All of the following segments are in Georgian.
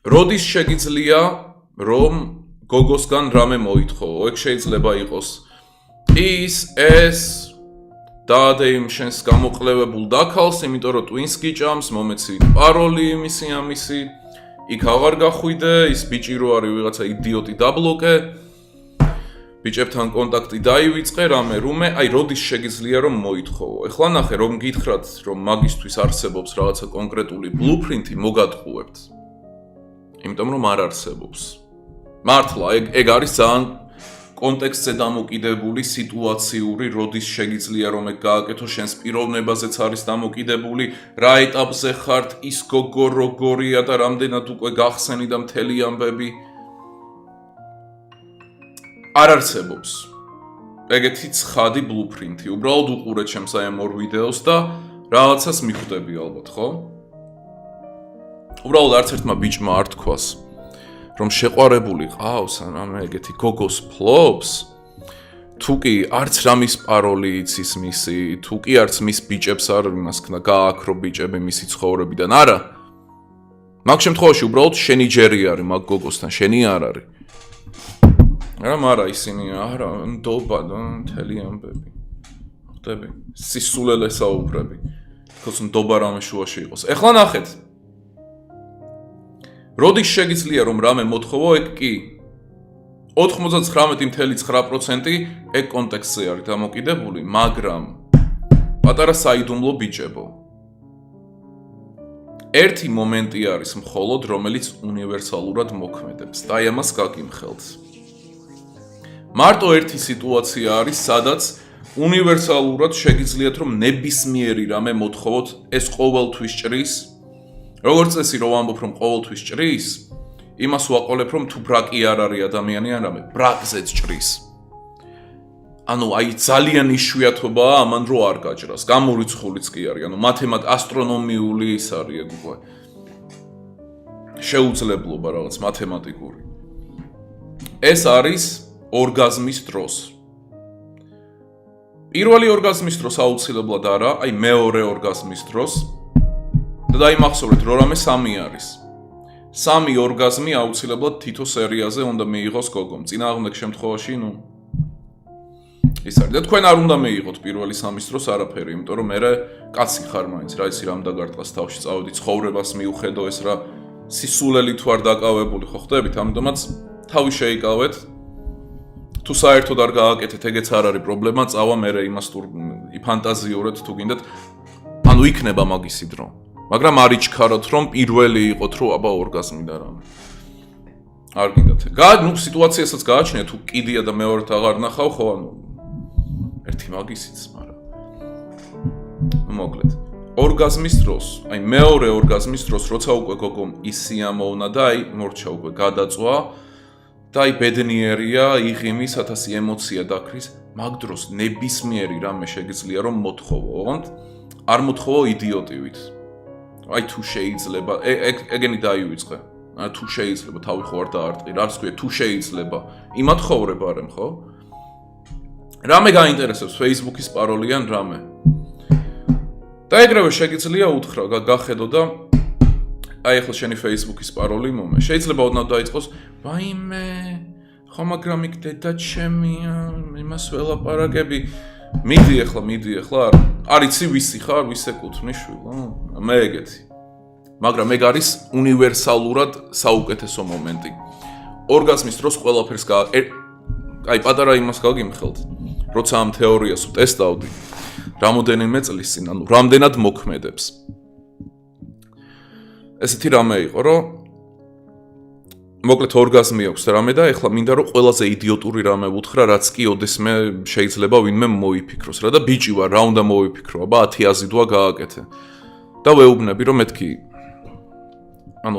როდის შეგიძლია რომ გოგოსგან რამე მოითხოვო? ეგ შეიძლება იყოს ის ეს დაადეიმ შენს გამოყლევებულ დაქალს, იმიტომ რომ twins გიჭამს, მომეცი პაროლი იმისი ამისი, იქ აღარ გახვიდე, ის ბიჭი რო არის ვიღაცა იდიოტი დაბლოკე, ბიჭებთან კონტაქტი დაივიწყე, რამე, აი როდის შეგიძლია რომ მოითხოვო? ეხლა ნახე რომ გითხრათ, რომ მაგისთვის არსებობს რაღაცა კონკრეტული blueprint-ი, მოგატყუებთ. იმიტომ რომ არ არსებობს. მართლა, ეგ არის ძალიან კონტექსტზე დამოკიდებული სიტუაციური, როდის შეგიძლია რომ ეგ გააკეთო, შენს პიროვნებაზეც არის დამოკიდებული, რა ეტაპზე ხართ, ის გოგო როგორია და რამდენად უკვე გახსენი და მთელი ამბები. არ არსებობს. ეგეთი ცხადი blueprint-ი. უბრალოდ უყურე ჩემს აი ამ ორ ვიდეოს და რაღაცას მიხვდები ალბათ, ხო? უბრალოდ არც ერთმა ბიჭმა არ თქვას, რომ შეყვარებული ყავს რამე ეგეთი გოგოს ფლობს, თუ კი არც რამის პაროლი იცის მისი, თუ კი არც მის ბიჭებს არ იმას ქნა გააქრო ბიჭები მისი ცხოვრებიდან, არა. მაგ შემთხვევაში უბრალოდ შენი ჯერი არის მაგ გოგოსთან, შენი არ არის. არა, ისინი არა, ნდობა და მთელი ამბები. ხვდები? სისულელე საუბრები. თქოს ნდობა რამე შუაში იყოს. ეხლა ნახეთ. როდის შეგიძლია რომ რამე მოთხოვო, ეგ კი 99.9% ეგ კონტექსტზე არის დამოკიდებული, მაგრამ პატარა საიდუმლო ბიჭებო. ერთი მომენტი არის მხოლოდ, რომელიც უნივერსალურად მოქმედებს და აი ამას გაგიმხელთ. მარტო ერთი სიტუაცია არის, სადაც უნივერსალურად შეგიძლიათ რომ ნებისმიერი რამე მოთხოვოთ, ეს ყოველთვის ჭრის. როგორც წესი რომ ვამბობ რომ ყოველთვის ჭრის, იმას ვაყოლებ რომ თუ ბრაკი არ არის ადამიანი ან რამე, ბრაკზეც ჭრის. ანუ აი ძალიან იშვიათობაა ამან რო არ გაჭრას, გამორიცხულიც კი არის, ანუ ასტრონომიული ის არის ეგ უკვე. შეუძლებლობა რაღაც მათემატიკური. ეს არის ორგაზმის დროს. პირველი ორგაზმის დროს აუცილებლად არა, აი მეორე ორგაზმის დროს და დაიმახსოვრეთ, რომ რამე 3 არის. 3 ორგაზმი აუცილებლად თითო სერიაზე უნდა მიიღოს გოგომ. წინააღმდეგ შემთხვევაში, ის არის. და თქვენ არ უნდა მიიღოთ პირველი 3-ის დროს არაფერი, იმიტომ რომ მე კაცი ხარ მაინც, რა იცი რამ დაგარტყას თავში წავედი ცხოვრებას მიუხედო ეს რა სისულელი თუ არ დაკავებული, ხო ხდებით? ამიტომაც თავი შეიკავეთ. თუ საერთოდ არ გააკეთეთ, ეგეც არ არის პრობლემა, წავა მე იმას თუ ფანტაზიურეთ თუ გინდათ, ანუ იქნება მაგისი დრო. მაგრამ არ იჩქაროთ, რომ პირველი იყოთ, რომ აბა ორგაზმი და რამე. არ გინდათ. სიტუაციასაც გააჩნიათ, თუ კიდია და მეორედ აღარ ნახავ, ხო, ანუ ერთი მაგისიც, მაგრამ მოკლედ. ორგაზმის დროს, აი მეორე ორგაზმის დროს, როცა უკვე გოგომ ისიამოვნა და აი მორჩა უკვე გადაწვა და აი ბედნიერია, იღიმის 1000 ემოცია დაქრის, მაგ დროს ნებისმიერი რამე შეგიძლია რომ მოთხოვოთ, არ მოთხოვო იდიოტივით. აი თუ შეიძლება, ეგენი დაივიწყე. თუ შეიძლება, თავი ხო არ დაარტყი, რაც ქვია, თუ შეიძლება, იმათ ხოვრება არემ, ხო? რამე გაინტერესებს Facebook-ის პაროლი ან რამე. და ეგრევე შეგიძლია უთხრა, გახედო და აი ახლა შენი Facebook-ის პაროლი მომე. შეიძლება ოდნავ დაიწყოს, ვაიმე, ხო მაგრამ იქ დედა ჩემია, იმას ველაპარაკები. მიდი ახლა, არ იცი ვისი ხარ, ვის ეკუთვნის შვილო? მე ეგეთი. მაგრამ ეგ არის უნივერსალურად საუკეთესო მომენტი. ორგაზმის დროს ყველაფერს აი პატარა იმას გაგიმხელთ. როცა ამ თეორიას ვტესტავდი, რამოდენიმე წლის წინ, ანუ რამდენად მოქმედებს. ესეთი რამე იყო, რომ მოკლედ ორგაზმი აქვს რამე და ეხლა მინდა რომ ყველაზე იდიოტური რამე ვუთხრა, რაც კი ოდესმე შეიძლება ვინმე მოიფიქროს რა და ბიჭი ვარ, რა უნდა მოიფიქრო, აბა 1000 დვა გააკეთე. და ვეუბნები რომ მეთქი ანუ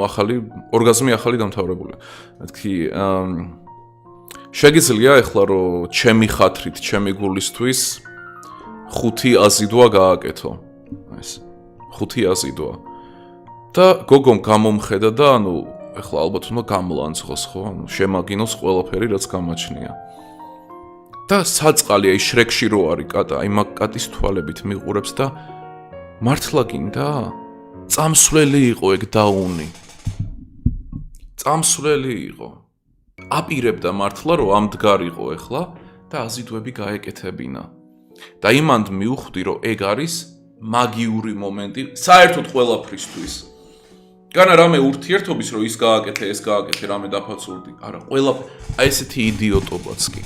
ორგაზმი ახალი დამთავრებულია. მეთქი შეგიძლია ეხლა რომ ჩემი ხათრით, ჩემი გულისთვის 500 დვა გააკეთო. ეს 500 დვა. და გოგომ გამომხედა და ანუ ეხლა ალბათ უნდა გამლანცხოს, ხო? ანუ შემაგინოს ყველაფერი, რაც გამაჩნია. და საწყალი აი შრეკში რო არის კატა, აი მაგ კატის თვალებით მიყურებს და მართლა გინდა? წამსვლელი იყო ეგ დაუნი. წამსვლელი იყო. აპირებდა მართლა რომ ამდგარიყო ეხლა და აზიდვები გაეკეთებინა. და იმანდ მივხვდი რომ ეგ არის მაგიური მომენტი საერთოდ ყველაფრისთვის. განა რამე ურთიერთობის რომ ის გააკეთე, ეს გააკეთე, რამე დაფაცურდი. არა, ყველა აი ესეთი იდიოტობაც კი.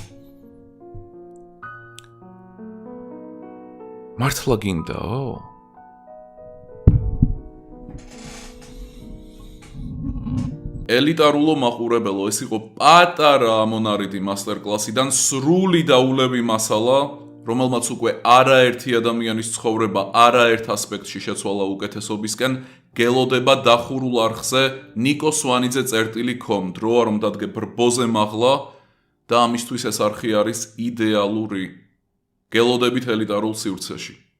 მართლა გინდაო? ელიტარულო მაყურებელო, ეს იყო პატარა ამონარიდი მასტერკლასიდან სრული დაულევი მასალა, რომელმაც უკვე არაერთი ადამიანის ცხოვრება არაერთ ასპექტში შეცვალა უკეთესობისკენ, გელოდება დახურულ არხზე nikosvanidze.com, დროა რომ დადგე ბრბოზე მაღლა და ამისთვის ეს არხი არის იდეალური. გელოდებით ელიტარულ სივრცეში.